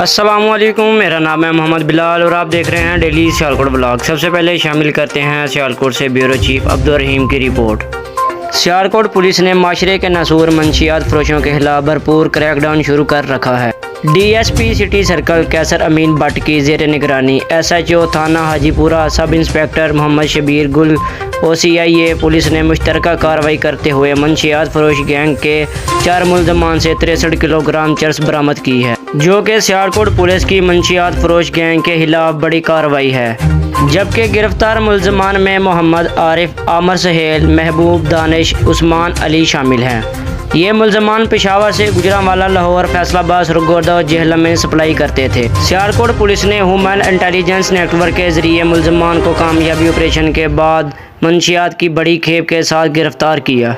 السلام علیکم، میرا نام ہے محمد بلال اور آپ دیکھ رہے ہیں ڈیلی سیالکوٹ بلاگ۔ سب سے پہلے شامل کرتے ہیں سیالکوٹ سے بیورو چیف عبدالرحیم کی رپورٹ۔ سیالکوٹ پولیس نے معاشرے کے ناسور منشیات فروشوں کے خلاف بھرپور کریک ڈاؤن شروع کر رکھا ہے۔ D S P city circle کیسر امین بٹ کی زیر نگرانی ایس ایچ او تھانہ حاجی پورہ سب انسپکٹر محمد شبیر گل او سی آئی اے پولیس نے مشترکہ کارروائی کرتے ہوئے منشیات فروش گینگ کے 4 ملزمان سے 63 کلو گرام چرس برآمد کی ہے، جو کہ سیالکوٹ پولیس کی منشیات فروش گینگ کے خلاف بڑی کارروائی ہے۔ جبکہ گرفتار ملزمان میں محمد عارف، عامر سہیل، محبوب، دانش، عثمان علی شامل ہیں۔ یہ ملزمان پشاور سے گجرانوالہ، لاہور، فیصل آباد، سرگودا اور جہلم میں سپلائی کرتے تھے۔ سیالکوٹ پولیس نے ہیومن انٹیلیجنس نیٹ ورک کے ذریعے ملزمان کو کامیابی آپریشن کے بعد منشیات کی بڑی کھیپ کے ساتھ گرفتار کیا۔